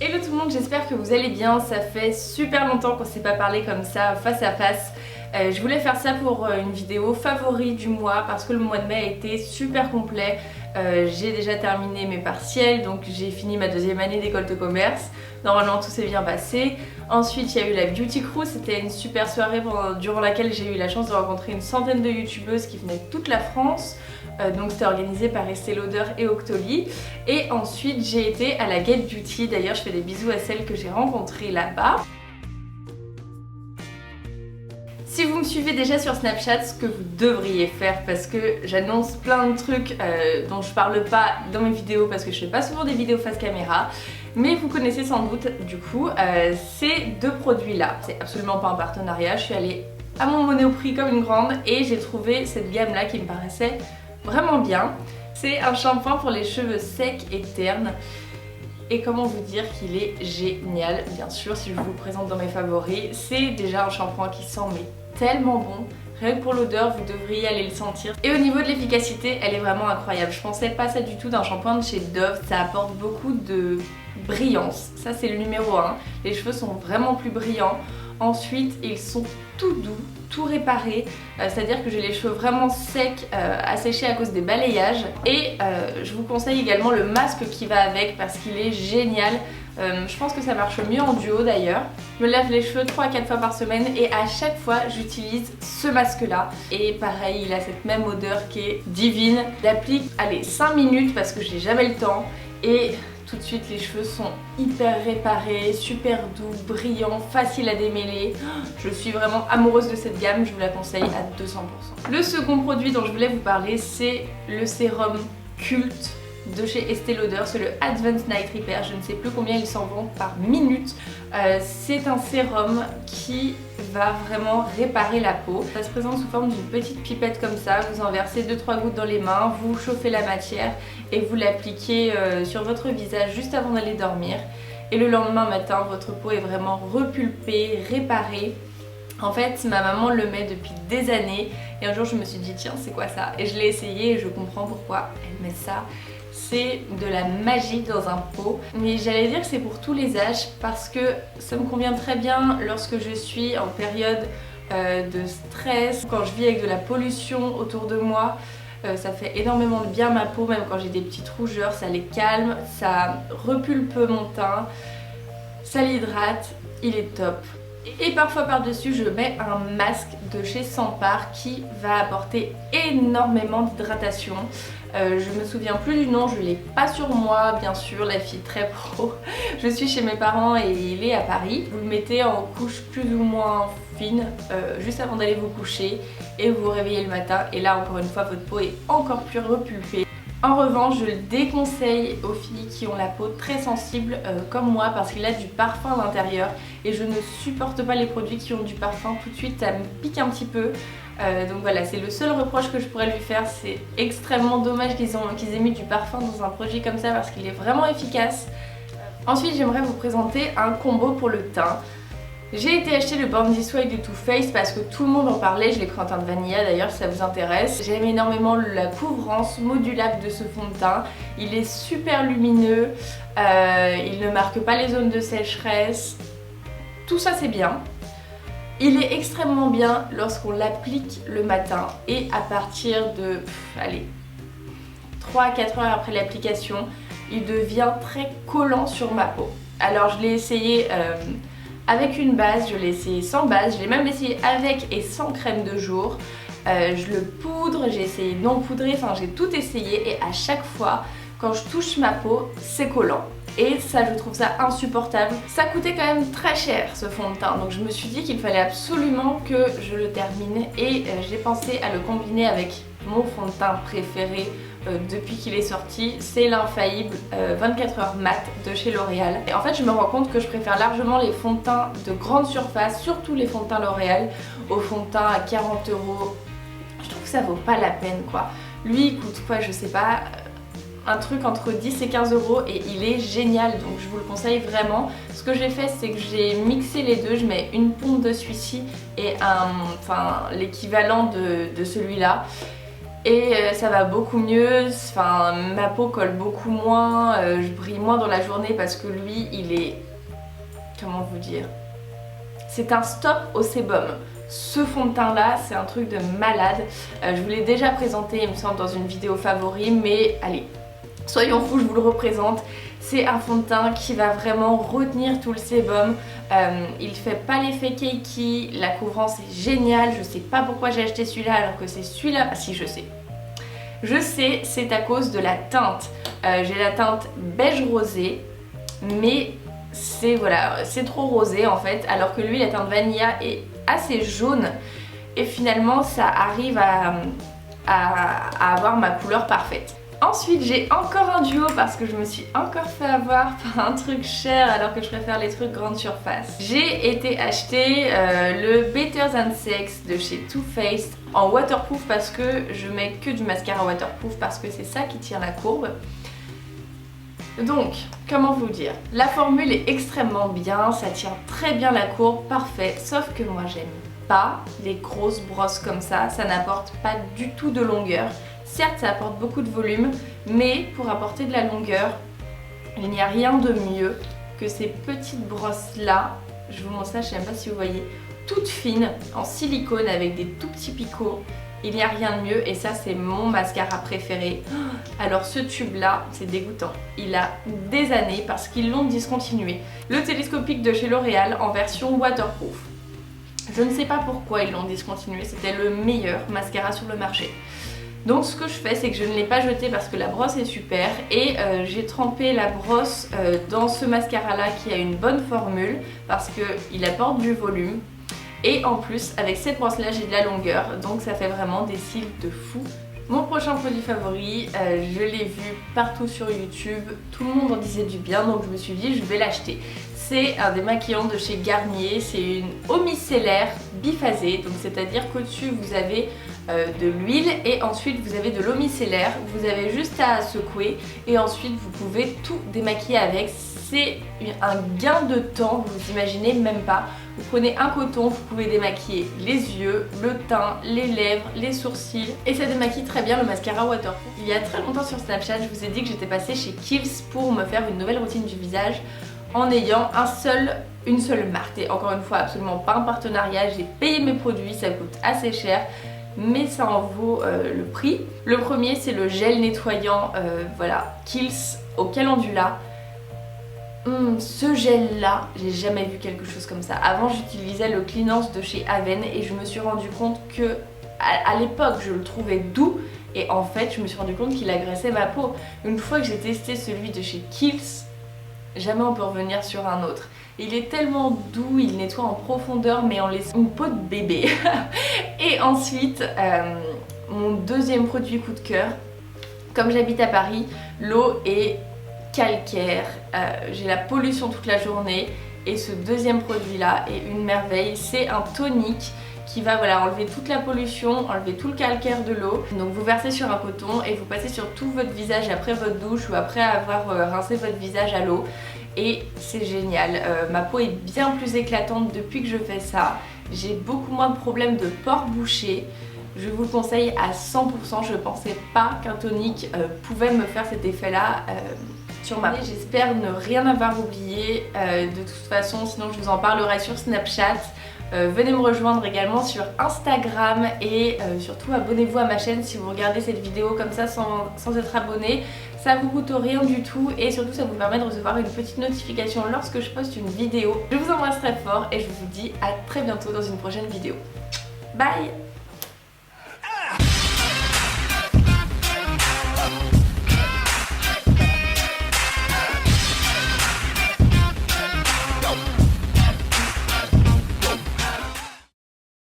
Hello tout le monde, j'espère que vous allez bien. Ça fait super longtemps qu'on ne s'est pas parlé comme ça face à face. Je voulais faire ça pour une vidéo favori du mois parce que le mois de mai a été super complet. J'ai déjà terminé mes partiels, donc j'ai fini ma deuxième année d'école de commerce. Normalement tout s'est bien passé. Ensuite il y a eu la Beauty Crew, c'était une super soirée durant laquelle j'ai eu la chance de rencontrer une centaine de youtubeuses qui venaient de toute la France. Donc c'était organisé par Estée Lauder et Octoly. Et ensuite j'ai été à la Get Beauty, d'ailleurs je fais des bisous à celles que j'ai rencontrées là-bas. Si vous me suivez déjà sur Snapchat, ce que vous devriez faire, parce que j'annonce plein de trucs dont je parle pas dans mes vidéos parce que je fais pas souvent des vidéos face caméra, mais vous connaissez sans doute du coup ces deux produits là. C'est absolument pas un partenariat, je suis allée à mon Monoprix comme une grande et j'ai trouvé cette gamme là qui me paraissait vraiment bien. C'est un shampoing pour les cheveux secs et ternes. Et comment vous dire qu'il est génial, bien sûr, si je vous le présente dans mes favoris. C'est déjà un shampoing qui sent mais tellement bon. Rien que pour l'odeur, vous devriez aller le sentir. Et au niveau de l'efficacité, elle est vraiment incroyable. Je pensais pas ça du tout d'un shampoing de chez Dove. Ça apporte beaucoup de brillance. Ça, c'est le numéro 1. Les cheveux sont vraiment plus brillants. Ensuite, ils sont tout doux, tout réparés, c'est-à-dire que j'ai les cheveux vraiment secs, asséchés à cause des balayages. Et je vous conseille également le masque qui va avec parce qu'il est génial. Je pense que ça marche mieux en duo d'ailleurs. Je me lave les cheveux 3 à 4 fois par semaine et à chaque fois j'utilise ce masque là. Et pareil, il a cette même odeur qui est divine. J'applique, allez, 5 minutes parce que j'ai jamais le temps et tout de suite les cheveux sont hyper réparés, super doux, brillants, faciles à démêler. Je suis vraiment amoureuse de cette gamme, je vous la conseille à 200%. Le second produit dont je voulais vous parler, c'est le sérum culte de chez Estée Lauder, c'est le Advanced Night Repair. Je ne sais plus combien ils s'en vendent par minute. C'est un sérum qui va vraiment réparer la peau. Ça se présente sous forme d'une petite pipette comme ça. Vous en versez 2-3 gouttes dans les mains, vous chauffez la matière et vous l'appliquez sur votre visage juste avant d'aller dormir. Et le lendemain matin, votre peau est vraiment repulpée, réparée. En fait, ma maman le met depuis des années et un jour je me suis dit tiens, c'est quoi ça? Et je l'ai essayé et je comprends pourquoi elle met ça. C'est de la magie dans un pot. Mais j'allais dire que c'est pour tous les âges parce que ça me convient très bien lorsque je suis en période de stress, quand je vis avec de la pollution autour de moi. Ça fait énormément de bien à ma peau, même quand j'ai des petites rougeurs, ça les calme, ça repulpe mon teint, ça l'hydrate, il est top. Et parfois par-dessus je mets un masque de chez Sampar qui va apporter énormément d'hydratation. Je me souviens plus du nom, je l'ai pas sur moi bien sûr, la fille très pro. Je suis chez mes parents et il est à Paris. Vous le mettez en couche plus ou moins fine juste avant d'aller vous coucher et vous vous réveillez le matin et là encore une fois votre peau est encore plus repulpée. En revanche, je le déconseille aux filles qui ont la peau très sensible comme moi parce qu'il a du parfum à l'intérieur et je ne supporte pas les produits qui ont du parfum. Tout de suite, ça me pique un petit peu. Donc voilà, c'est le seul reproche que je pourrais lui faire. C'est extrêmement dommage qu'ils aient mis du parfum dans un produit comme ça parce qu'il est vraiment efficace. Ensuite, j'aimerais vous présenter un combo pour le teint. J'ai été acheter le Born This Way de Too Faced parce que tout le monde en parlait, je l'ai pris en teint de vanilla d'ailleurs si ça vous intéresse. J'aime énormément la couvrance modulable de ce fond de teint. Il est super lumineux, il ne marque pas les zones de sécheresse, tout ça c'est bien. Il est extrêmement bien lorsqu'on l'applique le matin et à partir de, allez, 3 à 4 heures après l'application, il devient très collant sur ma peau. Alors je l'ai essayé avec une base, je l'ai essayé sans base, je l'ai même essayé avec et sans crème de jour. Je le poudre, j'ai essayé non poudré, enfin j'ai tout essayé et à chaque fois quand je touche ma peau, c'est collant. Et ça, je trouve ça insupportable. Ça coûtait quand même très cher ce fond de teint, donc je me suis dit qu'il fallait absolument que je le termine et j'ai pensé à le combiner avec mon fond de teint préféré depuis qu'il est sorti, c'est l'infaillible 24 heures mat de chez L'Oréal. Et en fait je me rends compte que je préfère largement les fonds de teint de grande surface, surtout les fonds de teint L'Oréal, aux fonds de teint à 40 €. Je trouve que ça vaut pas la peine quoi. Lui il coûte quoi, je sais pas, un truc entre 10 et 15 € et il est génial, donc je vous le conseille vraiment. Ce que j'ai fait, c'est que j'ai mixé les deux, je mets une pompe de celui-ci et l'équivalent de celui-là. et ça va beaucoup mieux, enfin ma peau colle beaucoup moins, je brille moins dans la journée parce que lui il est, comment vous dire, c'est un stop au sébum. Ce fond de teint là c'est un truc de malade, je vous l'ai déjà présenté il me semble dans une vidéo favori, mais allez, soyons fous, je vous le représente. C'est un fond de teint qui va vraiment retenir tout le sébum, il fait pas l'effet cakey, la couvrance est géniale, je sais pas pourquoi j'ai acheté celui-là alors que c'est celui-là, ah si je sais. Je sais, c'est à cause de la teinte, j'ai la teinte beige rosé, mais c'est voilà, c'est trop rosé en fait, alors que lui la teinte vanilla est assez jaune et finalement ça arrive à avoir ma couleur parfaite. Ensuite j'ai encore un duo parce que je me suis encore fait avoir par un truc cher alors que je préfère les trucs grande surface. J'ai été acheter le Better Than Sex de chez Too Faced en waterproof parce que je mets que du mascara waterproof parce que c'est ça qui tient la courbe. Donc, comment vous dire, la formule est extrêmement bien, ça tient très bien la courbe, parfait, sauf que moi j'aime pas les grosses brosses comme ça n'apporte pas du tout de longueur. Certes ça apporte beaucoup de volume, mais pour apporter de la longueur, il n'y a rien de mieux que ces petites brosses là, je vous montre ça, je sais même pas si vous voyez, toutes fines, en silicone avec des tout petits picots. Il n'y a rien de mieux et ça c'est mon mascara préféré. Alors ce tube là c'est dégoûtant, il a des années parce qu'ils l'ont discontinué. Le télescopique de chez L'Oréal en version waterproof. Je ne sais pas pourquoi ils l'ont discontinué, c'était le meilleur mascara sur le marché. Donc ce que je fais c'est que je ne l'ai pas jeté parce que la brosse est super et j'ai trempé la brosse dans ce mascara là qui a une bonne formule parce qu'il apporte du volume. Et en plus, avec cette brosse là, j'ai de la longueur, donc ça fait vraiment des cils de fou. Mon prochain produit favori, je l'ai vu partout sur YouTube, tout le monde en disait du bien, donc je me suis dit je vais l'acheter. C'est un démaquillant de chez Garnier, c'est une eau micellaire biphasée, donc c'est-à-dire qu'au-dessus vous avez de l'huile et ensuite vous avez de l'eau micellaire, vous avez juste à secouer et ensuite vous pouvez tout démaquiller avec. C'est un gain de temps, vous imaginez même pas. Vous prenez un coton, vous pouvez démaquiller les yeux, le teint, les lèvres, les sourcils et ça démaquille très bien le mascara waterproof. Il y a très longtemps sur Snapchat, je vous ai dit que j'étais passée chez Kiehl's pour me faire une nouvelle routine du visage en ayant une seule marque. Et encore une fois, absolument pas un partenariat, j'ai payé mes produits, ça coûte assez cher, mais ça en vaut le prix. Le premier c'est le gel nettoyant, voilà, Kiehl's au calendula. Ce gel là, j'ai jamais vu quelque chose comme ça. Avant j'utilisais le Cleanance de chez Aven et je me suis rendu compte que à l'époque je le trouvais doux et en fait je me suis rendu compte qu'il agressait ma peau. Une fois que j'ai testé celui de chez Kiehl's, jamais on peut revenir sur un autre. Il est tellement doux, il nettoie en profondeur mais en laissant une peau de bébé. Et ensuite, mon deuxième produit coup de cœur, comme j'habite à Paris, l'eau est calcaire, j'ai la pollution toute la journée et ce deuxième produit là est une merveille, c'est un tonique qui va voilà, enlever toute la pollution, enlever tout le calcaire de l'eau. Donc vous versez sur un coton et vous passez sur tout votre visage après votre douche ou après avoir rincé votre visage à l'eau et c'est génial. Ma peau est bien plus éclatante depuis que je fais ça, j'ai beaucoup moins de problèmes de pores bouchés. Je vous le conseille à 100%, je pensais pas qu'un tonique pouvait me faire cet effet là sur ma peau. J'espère ne rien avoir oublié, de toute façon sinon je vous en parlerai sur Snapchat. Venez me rejoindre également sur Instagram et surtout abonnez-vous à ma chaîne si vous regardez cette vidéo comme ça sans être abonné. Ça vous coûte rien du tout et surtout ça vous permet de recevoir une petite notification lorsque je poste une vidéo. Je vous embrasse très fort et je vous dis à très bientôt dans une prochaine vidéo. Bye!